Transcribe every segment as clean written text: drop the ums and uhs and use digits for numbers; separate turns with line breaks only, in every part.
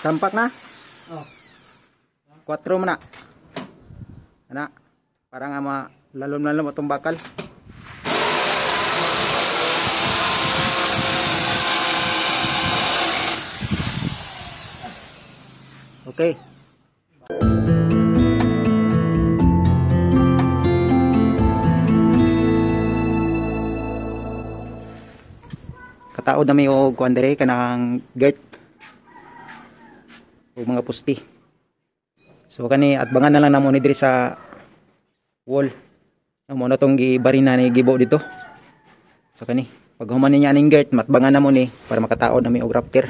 Sampak na?
Oh.
4 man na. Ana, para nga lalom-lalom atong bakal. Okay. Kataod na may o kuan dire kanang girt o mga pusti. So kani at bangan na lang namo ni dire sa wall. Amo na tong gibarina ni gibo dito. So kani pag human niya aning girt matbangan na mo ni para makataod na may og rafter.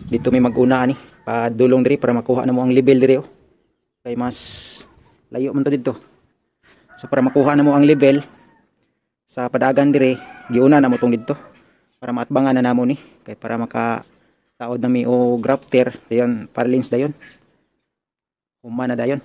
Dito may maguna ani padulong dire para makuha na mo ang level dire oh. Kay mas layo man to dito. So para makuha na mo ang level sa padagan dire giuna na mo tong dito para matbangan na namo ni kay para makataod na mi o rafter dayon para lens dayon. Human na dayon.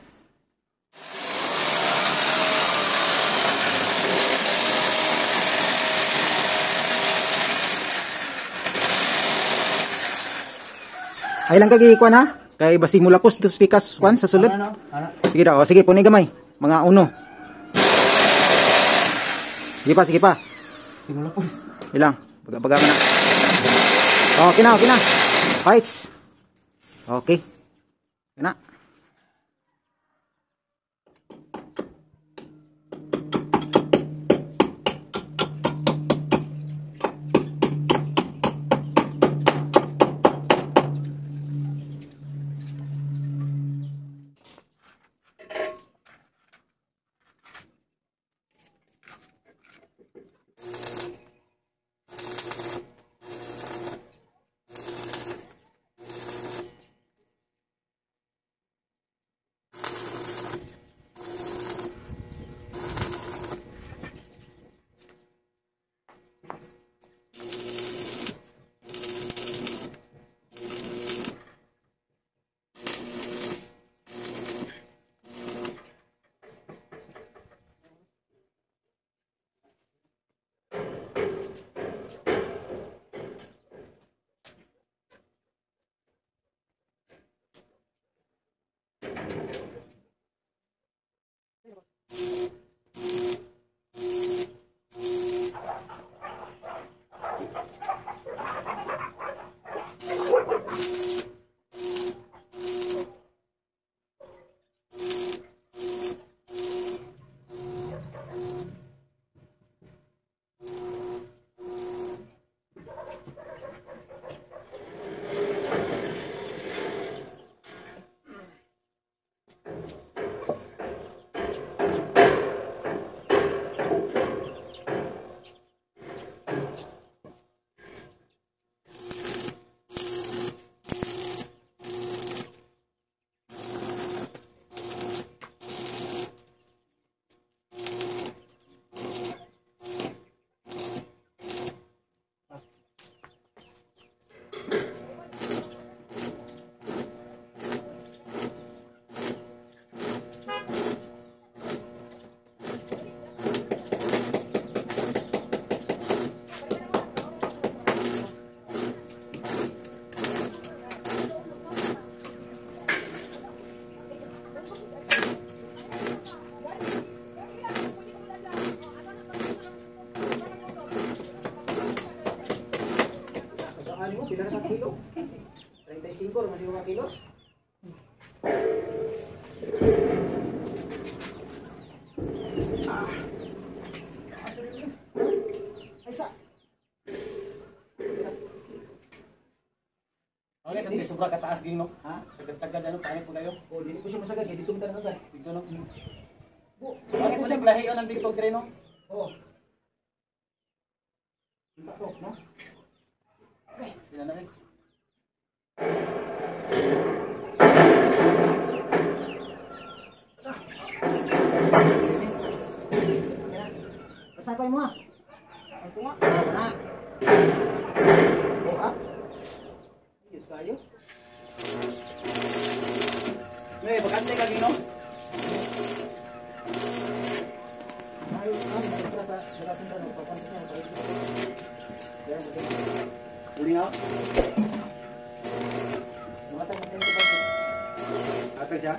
Ay lang kagi kuan ha. Kay basig mo lapos dos pikas kuan sa sulod. Sige daw, sige puni gamay. Mga uno. Sige pa, sige pa.
Sige mo lapos.
Ilang, baga-baga na. Okay na, okay na. Fights. Okay. Kena. Ano mo, pila na kilo? 35 or mali mga kilos? Ay sa.
Okay, tapi sobra kataas ging no.
Ha?
Sagad-sagad ano pahay po kayo.
Oh, dili ko siya masagad, dito mo tanong agad.
Dito no.
Bu,
Bakit mo siya plahiyon ang TikTok dire no?
oh. Ito, no?
Okay, sila na rin.
Pasapay mo ha. Ito nga. Na. Oh ha. Yes kayo.
May bakante ka ging no?
Ayos na, sa sila no, papansin na papansin. Yan, okay.
Uling out.
Lumatay mo
Atag siya.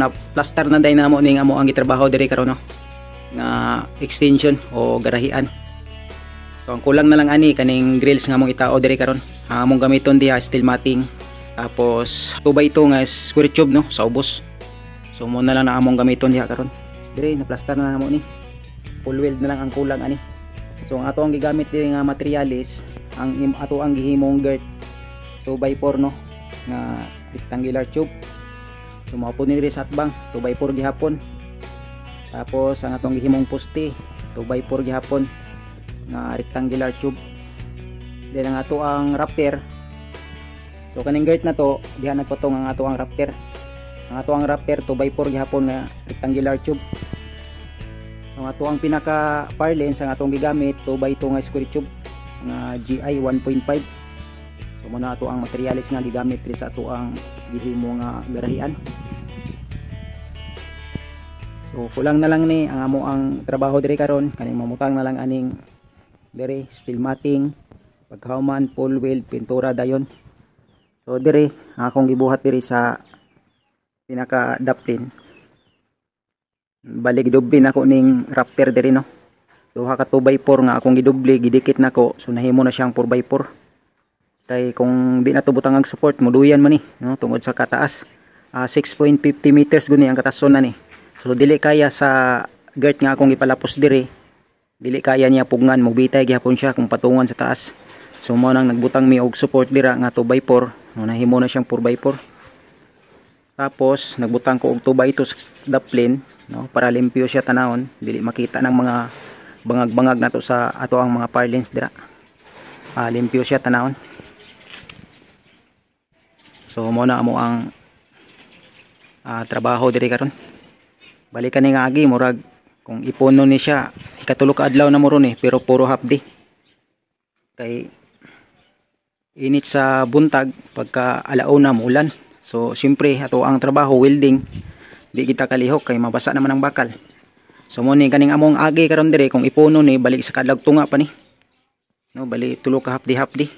Na plaster na day namo ning amo ang gitrabaho diri karon no nga extension o garahian. So ang kulang na lang ani kaning grills nga among itao diri karon. Ang among gamiton diha steel matting. Tapos 2x2 nga square tube no sa ubos. So mo na lang na among gamiton diha karon. Diri na plaster na namo ni. Full weld na lang ang kulang ani. So ang ato ang gigamit diri nga materialis ang ato ang gihimong girt 2x4 no nga rectangular tube. So maupod ni diri sa atbang 2x4 gihapon. Tapos ang atong gihimong poste 2x4 gihapon nga rectangular tube. Then ang ato ang rafter. So kaning girt na to diha nagpatong ang ato ang rafter. Ang ato ang rafter 2x4 gihapon nga rectangular tube. So ang ato ang pinaka parlance ang atong gigamit 2x2 nga square tube nga GI 1.5. So muna ato ang materialis nga gigamit diri sa ato ang gihimo nga garahian. So kulang na lang ni ang amo ang trabaho diri karon kaning mamutang na lang aning diri steel matting, paghuman, full weld, pintura dayon. So diri akong gibuhat diri sa pinaka daplin. Balik dublin ako ning rafter diri no. Duha ka 2x4 nga akong gidubli, gidikit nako. So nahimo na siyang 4x4. Kay kung di na to butang ang support moduyan man ni no tungod sa kataas. 6.50 meters guni ang katason na ni. So dili kaya sa girt nga akong ipalapos diri. Dili kaya niya pugnan, mobitay gihapon siya kung patungan sa taas. So mo nang nagbutang mi og support dira nga 2x4, no nahimo na siyang 4x4. Tapos nagbutang ko og 2x2 sa daplin, no para limpyo siya tanawon, dili makita ng mga bangag-bangag nato sa ato ang mga parlance dira. Limpyo siya tanawon. So mo na amo ang trabaho diri karon. Balikan ni nga agi murag kung ipuno ni siya ikatulo ka adlaw na mo ron pero puro half day. Kay init sa buntag pagka alauna mo ulan. So siyempre ato ang trabaho welding di kita kalihok kay mabasa naman ang bakal. So mo ni kaning among agi karon dire kung ipuno ni balik sa kadlag tunga pa ni. No bali tulo ka half day.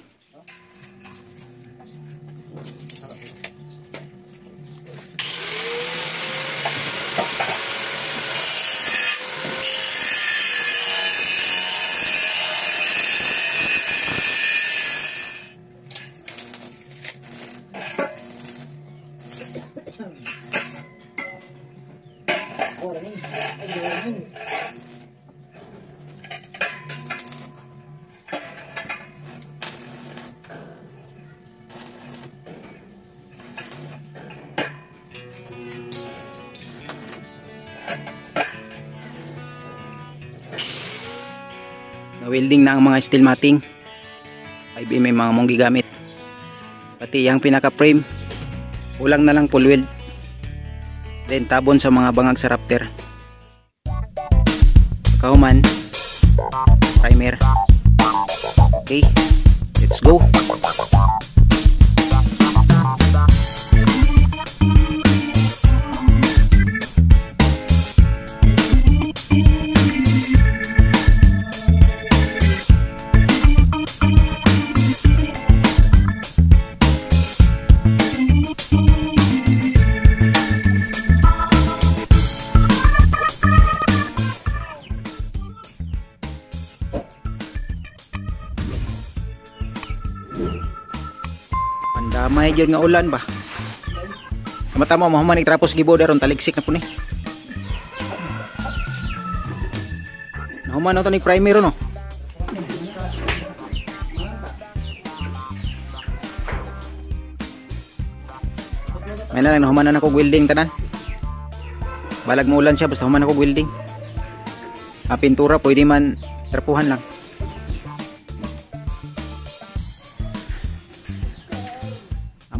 Welding na ang mga steel matting 5mm mga mong gigamit, pati yung pinaka frame kulang na lang full weld, then tabon sa mga bangag sa rafter, kauman, primer. Okay, let's go. Gamay gyud nga ulan ba. Tama-tama mo man trapos gibo daron taligsik na po ni. Nahuman na to ni primer no. May na lang nahuman na ako welding tanan. Balag mo ulan siya basta human ako welding. Pintura pwede man trapuhan lang.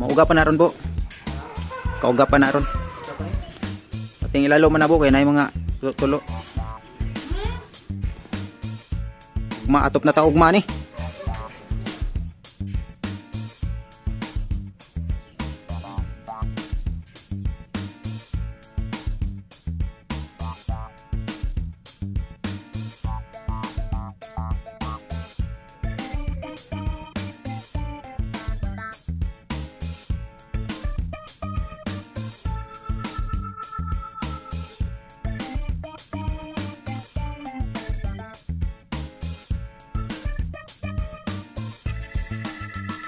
Mauga pa na ron po. Kauga pa na ron. Pating ilalo man na po kaya na yung mga tulo. Maatop na taugma ni.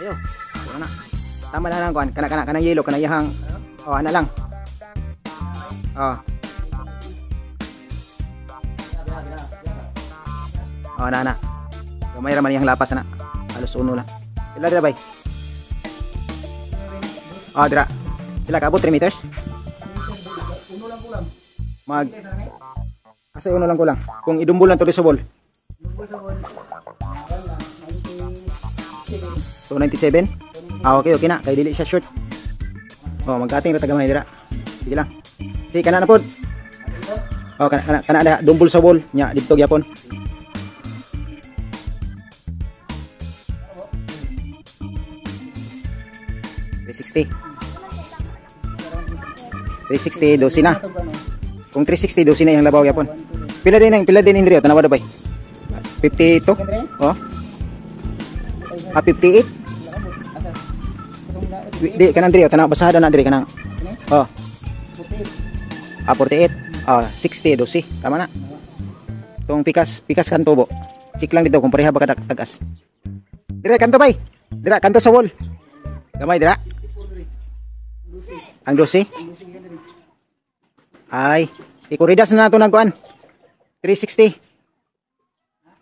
Ayo, ana. Tama na lang kuan. Kana yellow kana yahang. Oh, ana lang. Oh. Oh, ana. Gamay ra man yang lapas ana. Halos uno lang. Pila dira bay? Oh, dira. Pila ka abot 3 meters?
Uno lang kulang.
Mag Asa uno lang kulang. Kung idumbol lang to sa ball.
Dumbol sa ball.
So 97? Okay, okay na. Kay dili siya short. Oh, magkating ra tagamay dira. Sige lang. Sige kana na pod. Oh, kana ada dumbol sa ball nya didto gyapon. $360. 360 dosi na. Kung 360 dosi na yung labaw gyapon. Pila din indri tanawa dabay. 52? Oh. 58? Di kanang diri tanang basada na diri kanang. Oh. 48. 60 dosi. Tama na. Tong pikas kanto bo. Sik lang dito kung pareha ba ka tagas. Dira kanto bay. Dira kanto sa wall. Gamay dira. Ang dosi. Ay, ikuridas na nato nagkuan. 360.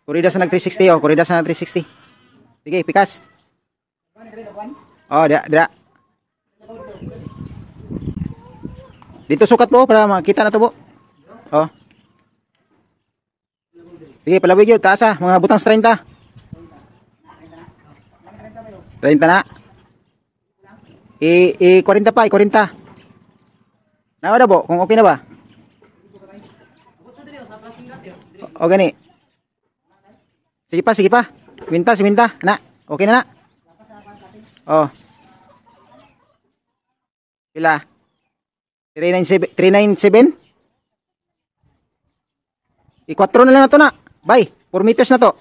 Kuridas na nag 360 oh, kuridas na 360. Sige, pikas. Oh, dira. Dito sukat po para makita na to po. Oh. Sige, palawig yun. Taas mga butang 30. 30 na. 40 pa, 40. Nawa na po, kung okay na ba? O gani. Sige pa. Minta. Na. Okay na. Oh. Pila? 397? I-4 na lang na to na. Bye. 4 meters na to.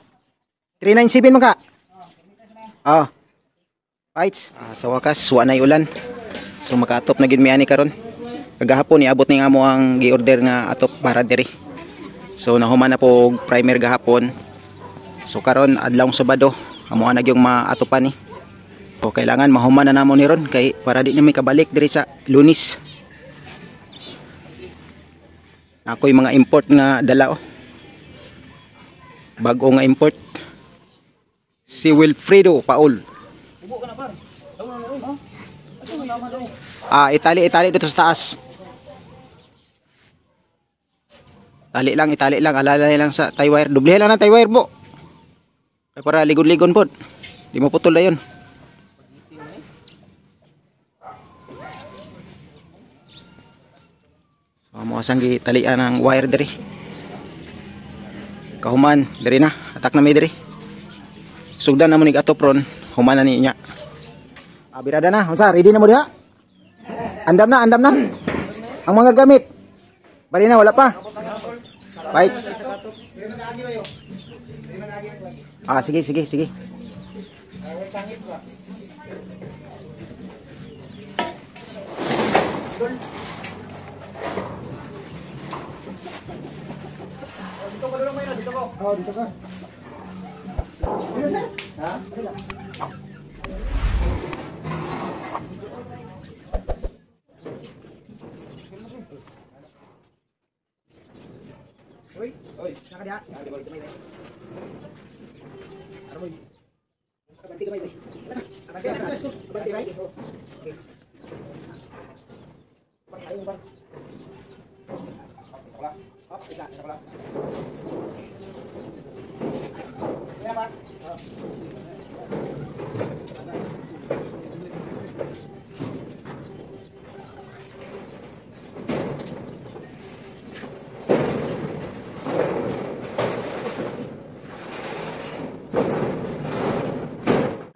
397 man ka. Oh. Fights. Sa wakas, wanay ulan. So makaatop na gid mi ani karon. Kagahapon iabot ni nga mo ang gi-order nga atop para diri. So nahuman na po primer gahapon. So karon adlaw Sabado, amo na gyung maatopan ni. So kailangan mahuman na namo ni ron kay para di na may kabalik diri sa Lunis. Ako'y mga import nga dala oh. Bago nga import. Si Wilfredo Paul. Itali dito sa taas. Itali lang, alalay lang sa tie wire. Dublihan lang ng tie wire po. Para ligon-ligon po. Di mo putol na yun. So, mo asang gitalian ng wire diri. Kahuman, diri na. Atak na may diri. Sugdan na mo nig atop ron. Human na niya. Birada na. Unsa, ready na mo diha? Andam na. Ang mga gamit. Bali na, wala pa. Bites. Sige. Dito ka. Ha? Uy, saka diha. Aroy. Abanti kamay, boy. Abanti, abanti kamay. Okay. Ayaw ba? Hop, isa pala. Kaya ba?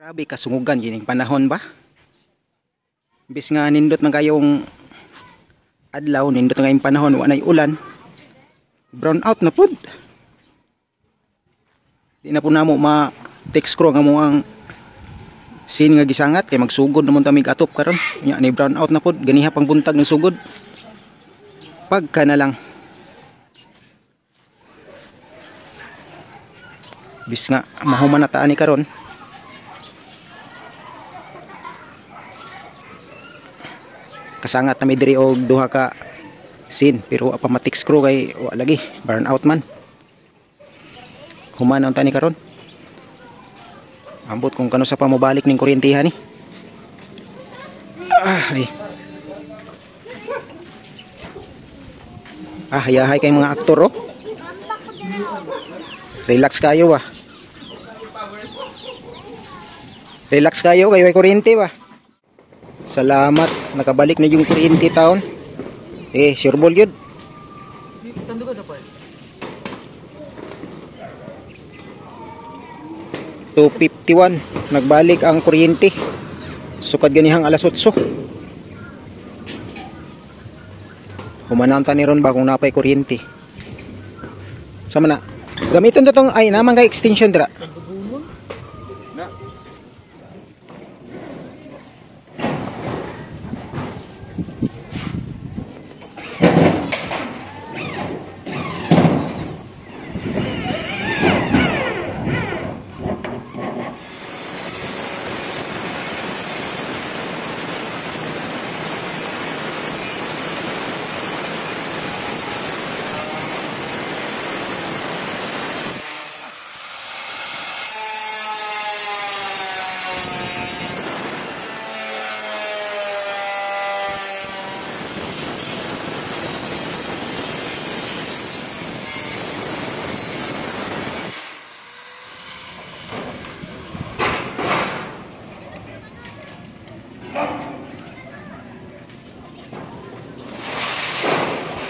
Grabe kasungugan gining panahon ba? Bis nga nindot man kayong adlaw, nindot nga yung panahon, wa nay ulan. Brown out na pud. Di na po namo ma-text crew nga mo ang scene nga gisangat kay magsugod naman ta mig atop karon. Nya ni brown out na pud, ganiha pang buntag ng sugod. Pagka na lang. Bis nga mahuman na taan ni karon. Kasangat na may diri og duha ka scene pero apa ma-text crew kay wa lagi burn out man. Human ang tani karon. Ambot kung kano sa pa mobalik ning kuryentihan ni. Ay. Hayahay kay mga aktor oh. Relax kayo ba? Relax kayo kay kuryente ba? Salamat, nakabalik na yung kuryente taon. Sure ball yun.
Tando ka dapat.
2:51 nagbalik ang kuryente. Sukad ganihang alas 8. Humananta ni ron ba kung napay kuryente. Sama na. Gamiton to tong ay naman kay extension dira. Na.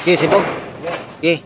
Okay, sibog. Okay.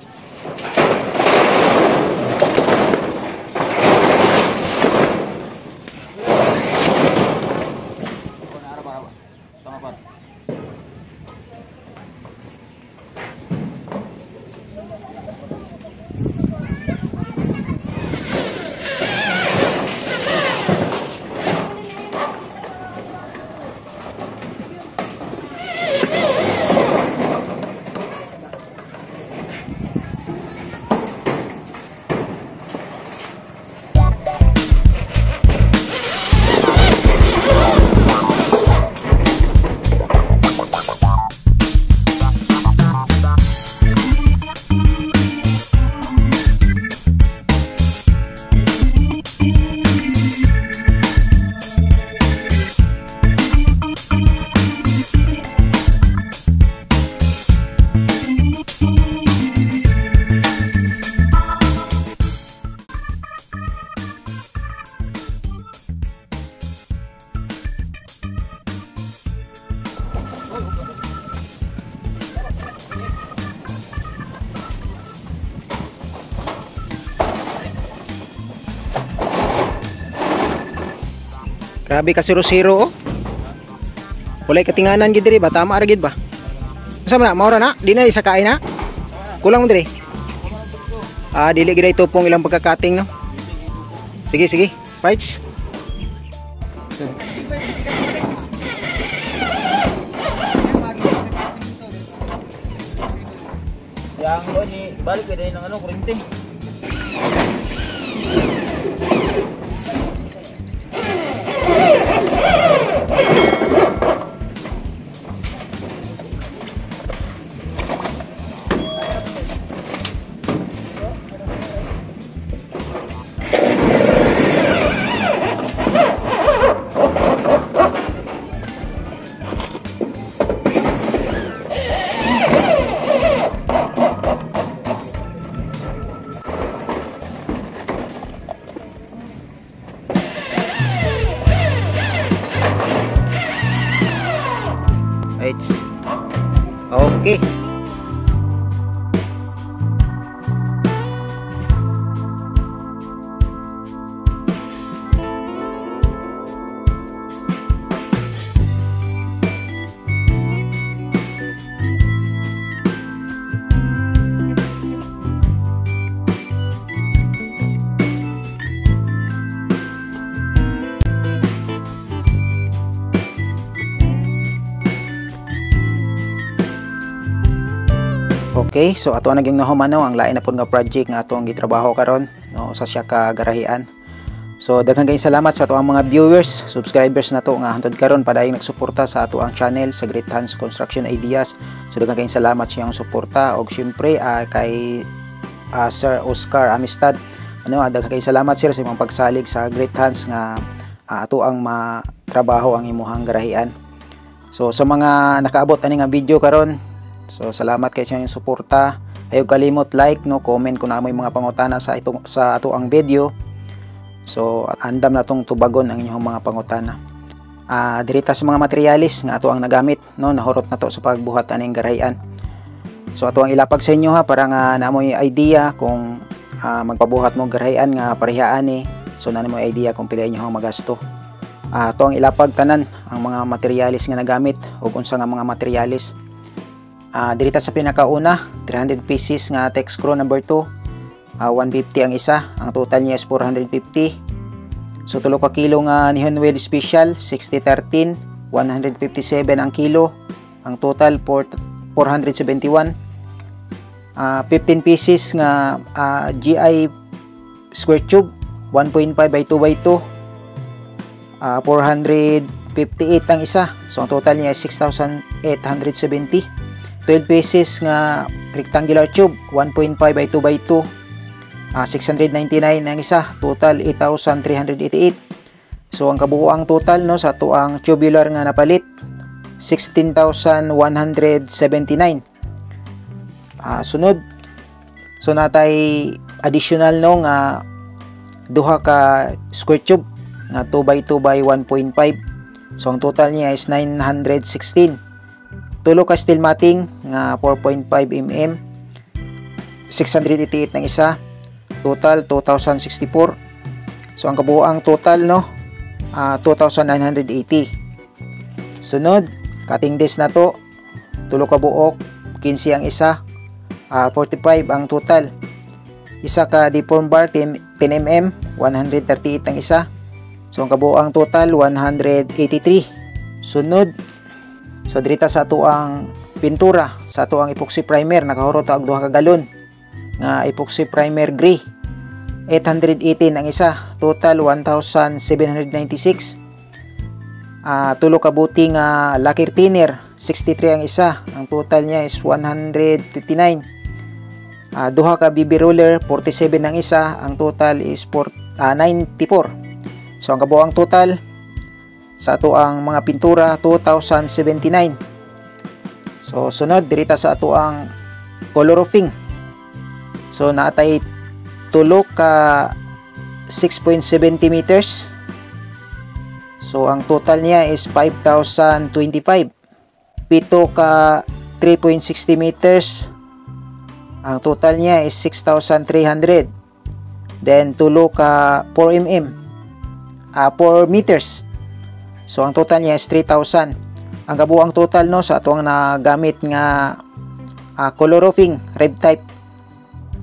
Grabe ka 0-0 oh. Walay katinganan gid diri ba, tama ra gid ba? Unsa man na, maura na, di na isa kain na. Kulang mo diri. Dili gid ito pong ilang pagkakating no. Sige, sige. Fights.
Yang ko ni balik ka din ng ano, kuryente.
Alright. Okay. Okay, so ato naging nahumano ang lain na pud nga project nga atong gitrabaho karon no sa siya ka garahian. So daghang kayong salamat sa ato ang mga viewers, subscribers na to nga hantod karon padayong nagsuporta sa ato ang channel sa Great Hands Construction Ideas. So daghang kayong salamat sa iyang suporta og syempre kay Sir Oscar Amistad. Daghang kayong salamat sir sa imong pagsalig sa Great Hands nga ato ang matrabaho ang imuhang garahian. So sa mga nakaabot ani nga video karon, so salamat kay sa inyong suporta. Ayaw kalimot like no, comment kung naamoy mga pangutana sa ato ang video. So andam na tong tubagon ang inyong mga pangutana. Dirita sa mga materialis nga ato ang nagamit no, nahurot na to sa pagbuhat aning garahian. So ato ang ilapag sa inyo ha para nga naamoy idea kung magpabuhat mo garahian nga parehaan ni. So naamoy idea kung pila inyo ang magasto. Ato ang ilapag tanan ang mga materialis nga nagamit ug unsa nga mga materialis. Dirita sa pinakauna 300 pieces nga text screw number 2, 150 ang isa, ang total niya is 450. So tulo ka kilo nga nihon wheel special 6013, 157 ang kilo, ang total 471. 15 pieces nga GI square tube 1.5 by 2 by 2, 458 ang isa, so ang total niya is 6,870. 12 pieces nga rectangular tube 1.5 by 2 by 2, 699 ang isa, total 8,388. So ang kabuuang total no sa ato ang tubular nga napalit 16,179. Sunod, so natay additional no nga duha ka square tube nga 2 by 2 by 1.5, so ang total niya is 916. Tulo ka steel matting nga 4.5 mm 688 ng isa, total 2,064. So ang kabuuang total no 2,980. Sunod, cutting disc na to, tulo ka buok 15 ang isa, 45 ang total. Isa ka deform bar 10 mm 138 ang isa, so ang kabuuang total 183. Sunod, so dirita sa ato ang pintura, sa ato ang epoxy primer, nakahurot og duha ka galon nga epoxy primer gray 818 ang isa, total 1,796. Tulo ka buti nga lacquer thinner 63 ang isa, ang total niya is 159. Duha ka BB roller 47 ang isa, ang total is 94. So ang kabuuang total sa ato ang mga pintura 2,079. So sunod dirita sa ato ang color roofing. So naatay tulo ka 6.70 meters. So ang total niya is 5,025. Pito ka 3.60 meters. Ang total niya is 6,300. Then tulo ka 4 mm 4 meters. So ang total niya is 3,000. Ang kabuuang total no sa atong nagamit nga color roofing red type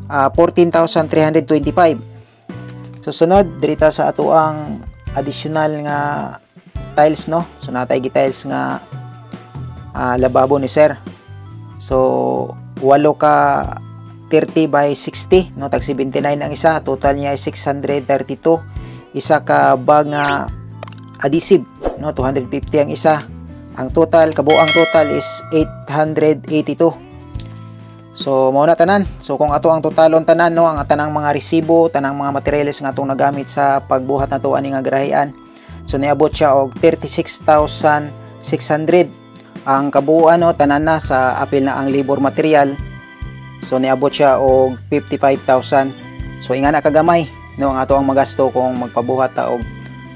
14,325. So sunod dirita sa ato ang additional nga tiles no. So natay gi-tiles nga lababo ni sir. So 8 ka 30 by 60 no, tag 79 ang isa, total niya ay 632. Isa ka bag nga adhesive no, 250 ang isa. Ang total, kabuang total is 882. So mao na tanan. So kung ato ang totalon tanan no, ang tanang mga resibo, tanang mga materyales nga atong nagamit sa pagbuhat nato ani nga garahian. So niabot siya og 36,600. Ang kabuuan no tanan na sa apil na ang labor material. So niabot siya og 55,000. So ingana kagamay no ang ato ang magasto kung magpabuhat ta og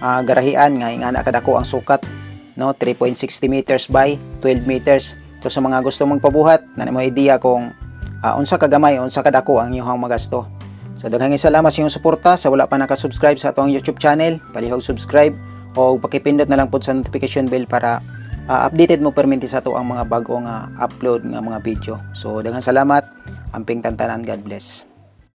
garahian nga ingana kadako ang sukat no, 3.60 meters by 12 meters. So sa mga gusto magpabuhat na mo idea kung unsa ka gamay, unsa ka dako ang inyong magasto. So daghang salamat sa inyong suporta. Sa wala pa naka-subscribe sa atong YouTube channel, palihog subscribe o pakipindot na lang po sa notification bell para updated mo perminti sa ato ang mga bagong upload nga mga video. So daghang salamat, amping tantanan, God bless.